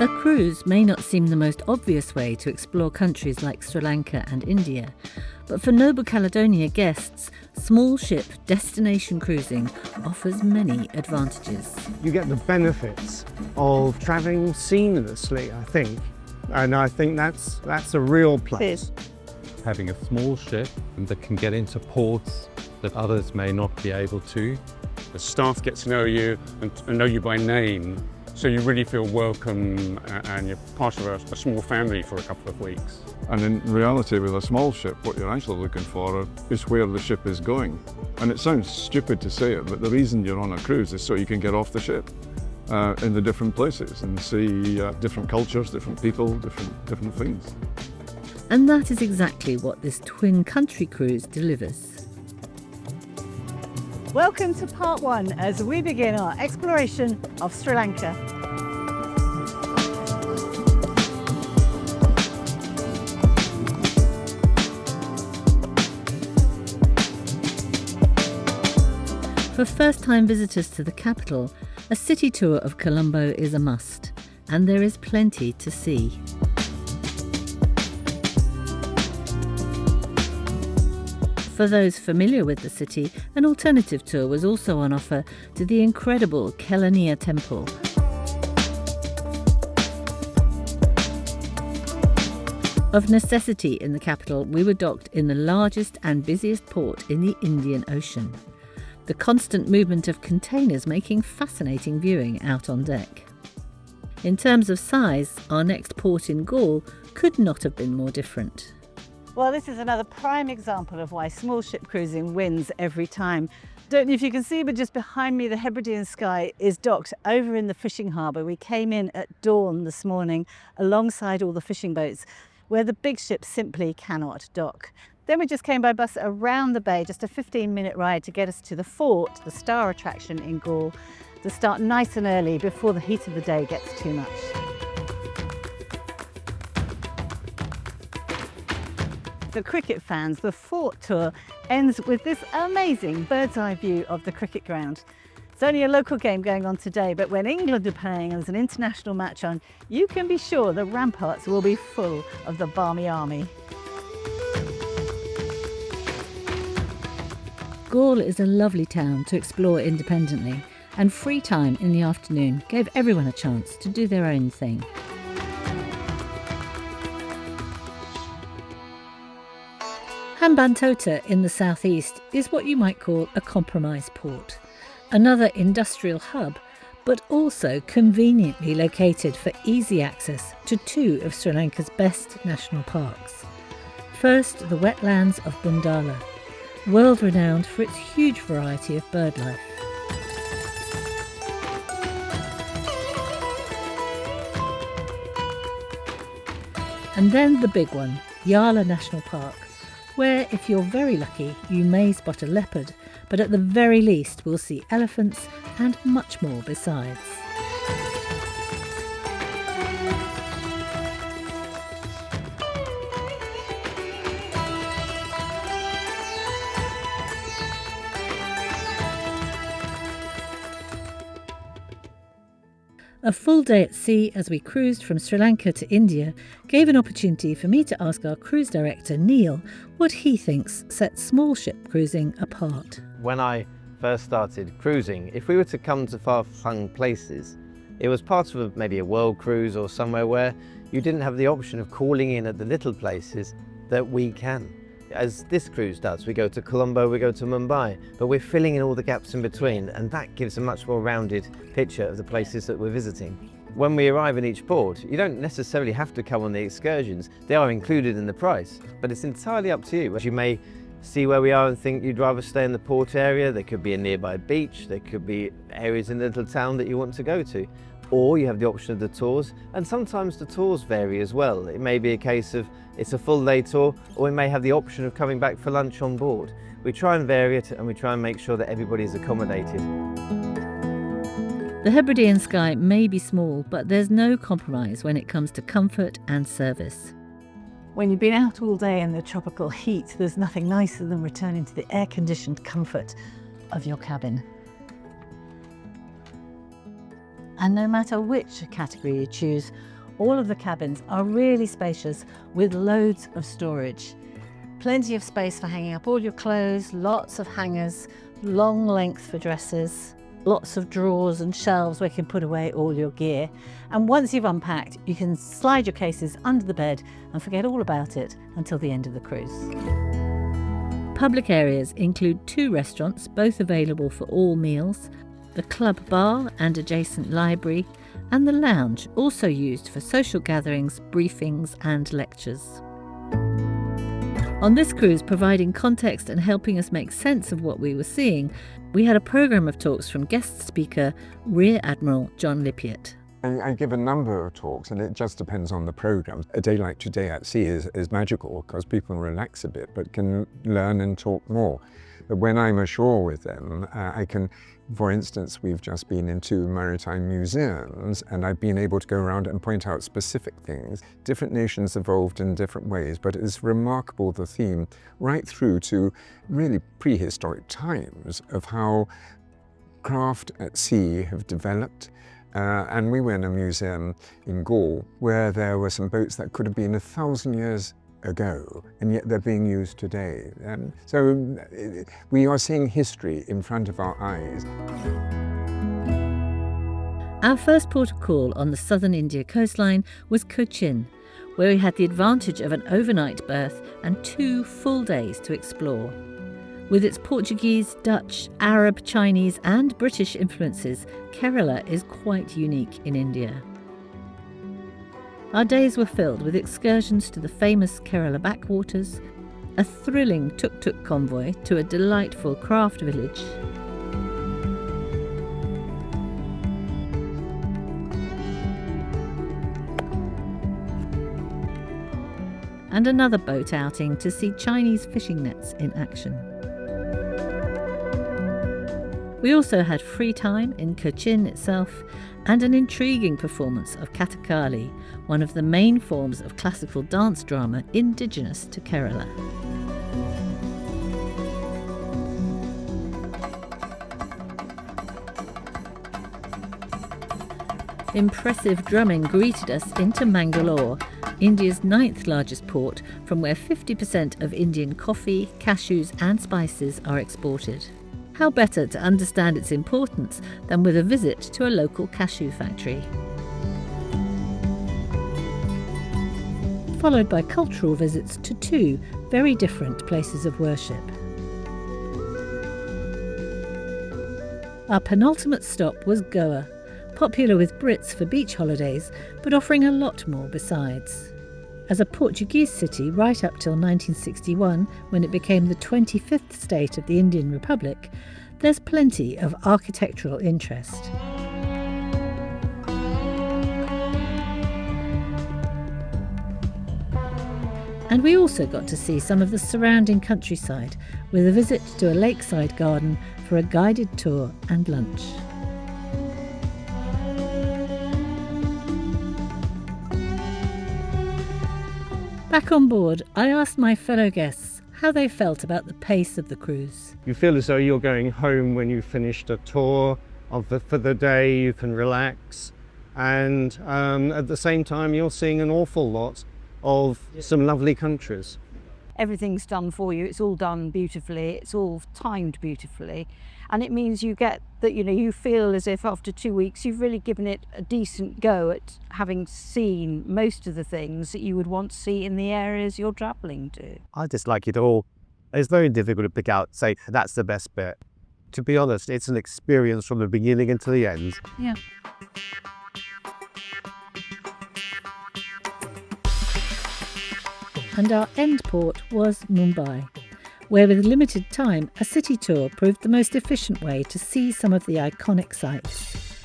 A cruise may not seem the most obvious way to explore countries like Sri Lanka and India, but for Noble Caledonia guests, small ship destination cruising offers many advantages. You get the benefits of travelling seamlessly, I think, and I think that's a real plus. Having a small ship that can get into ports that others may not be able to. The staff get to know you and know you by name, so you really feel welcome and you're part of a small family for a couple of weeks. And in reality, with a small ship, what you're actually looking for is where the ship is going. And it sounds stupid to say it, but the reason you're on a cruise is so you can get off the ship in the different places and see different cultures, different people, different things. And that is exactly what this twin country cruise delivers. Welcome to part one as we begin our exploration of Sri Lanka. For first-time visitors to the capital, a city tour of Colombo is a must, and there is plenty to see. For those familiar with the city, an alternative tour was also on offer to the incredible Caledonia temple. Of necessity in the capital, we were docked in the largest and busiest port in the Indian Ocean. The constant movement of containers making fascinating viewing out on deck. In terms of size, our next port in Gaul could not have been more different. Well, this is another prime example of why small ship cruising wins every time. Don't know if you can see, but just behind me, the Hebridean Sky is docked over in the fishing harbour. We came in at dawn this morning alongside all the fishing boats, where the big ships simply cannot dock. Then we just came by bus around the bay, just a 15-minute ride to get us to the fort, the star attraction in Gaul, to start nice and early before the heat of the day gets too much. For cricket fans, the fort tour ends with this amazing bird's eye view of the cricket ground. It's only a local game going on today, but when England are playing and there's an international match on, you can be sure the ramparts will be full of the Barmy Army. Gaul is a lovely town to explore independently, and free time in the afternoon gave everyone a chance to do their own thing. Hambantota in the southeast is what you might call a compromise port, another industrial hub, but also conveniently located for easy access to two of Sri Lanka's best national parks. First, the wetlands of Bundala, world-renowned for its huge variety of birdlife. And then the big one, Yala National Park, where, if you're very lucky, you may spot a leopard, but at the very least we'll see elephants and much more besides. A full day at sea as we cruised from Sri Lanka to India gave an opportunity for me to ask our cruise director, Neil, what he thinks sets small ship cruising apart. When I first started cruising, if we were to come to far-flung places, it was part of maybe a world cruise or somewhere where you didn't have the option of calling in at the little places that we can. As this cruise does, we go to Colombo, we go to Mumbai, but we're filling in all the gaps in between, and that gives a much more rounded picture of the places that we're visiting. When we arrive in each port, you don't necessarily have to come on the excursions. They are included in the price, but it's entirely up to you. You may see where we are and think you'd rather stay in the port area. There could be a nearby beach, there could be areas in the little town that you want to go to. Or you have the option of the tours, and sometimes the tours vary as well. It may be a case of it's a full day tour, or we may have the option of coming back for lunch on board. We try and vary it, and we try and make sure that everybody is accommodated. The Hebridean Sky may be small, but there's no compromise when it comes to comfort and service. When you've been out all day in the tropical heat, there's nothing nicer than returning to the air-conditioned comfort of your cabin. And no matter which category you choose, All of the cabins are really spacious with loads of storage. Plenty of space for hanging up all your clothes, lots of hangers, long length for dresses, lots of drawers and shelves where you can put away all your gear. And once you've unpacked, you can slide your cases under the bed and forget all about it until the end of the cruise. Public areas include 2 restaurants, both available for all meals, the club bar and adjacent library, and the lounge, also used for social gatherings, briefings and lectures. On this cruise, providing context and helping us make sense of what we were seeing, we had a programme of talks from guest speaker Rear Admiral John Lippiatt. I give a number of talks, and it just depends on the programme. A day like today at sea is magical because people relax a bit but can learn and talk more. But when I'm ashore with them, I can, for instance, we've just been in 2 maritime museums and I've been able to go around and point out specific things. Different nations evolved in different ways, but it's remarkable, the theme, right through to really prehistoric times of how craft at sea have developed. And we were in a museum in Gaul where there were some boats that could have been 1,000 years ago, and yet they're being used today. So we are seeing history in front of our eyes. Our first port of call on the southern India coastline was Cochin, where we had the advantage of an overnight berth and 2 full days to explore. With its Portuguese, Dutch, Arab, Chinese and British influences, Kerala is quite unique in India. Our days were filled with excursions to the famous Kerala backwaters, a thrilling tuk-tuk convoy to a delightful craft village, and another boat outing to see Chinese fishing nets in action. We also had free time in Cochin itself and an intriguing performance of Kathakali, one of the main forms of classical dance drama indigenous to Kerala. Impressive drumming greeted us into Mangalore, India's 9th largest port, from where 50% of Indian coffee, cashews and spices are exported. How better to understand its importance than with a visit to a local cashew factory? Followed by cultural visits to 2 very different places of worship. Our penultimate stop was Goa, popular with Brits for beach holidays, but offering a lot more besides. As a Portuguese city right up till 1961, when it became the 25th state of the Indian Republic, there's plenty of architectural interest. And we also got to see some of the surrounding countryside, with a visit to a lakeside garden for a guided tour and lunch. Back on board, I asked my fellow guests how they felt about the pace of the cruise. You feel as though you're going home when you've finished a tour for the day. You can relax, and at the same time you're seeing an awful lot of some lovely countries. Everything's done for you, it's all done beautifully, it's all timed beautifully, and it means you get that, you feel as if after 2 weeks you've really given it a decent go at having seen most of the things that you would want to see in the areas you're travelling to. I just like it all. It's very difficult to pick out, say, that's the best bit. To be honest, it's an experience from the beginning until the end. Yeah. And our end port was Mumbai, where with limited time, a city tour proved the most efficient way to see some of the iconic sights,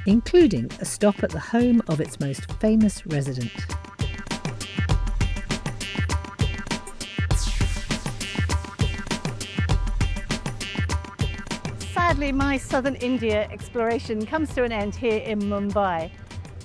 including a stop at the home of its most famous resident. Sadly, my southern India exploration comes to an end here in Mumbai.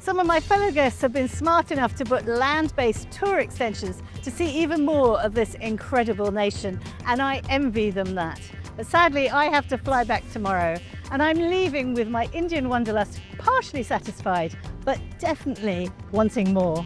Some of my fellow guests have been smart enough to book land-based tour extensions to see even more of this incredible nation, and I envy them that. But sadly, I have to fly back tomorrow, and I'm leaving with my Indian wanderlust partially satisfied, but definitely wanting more.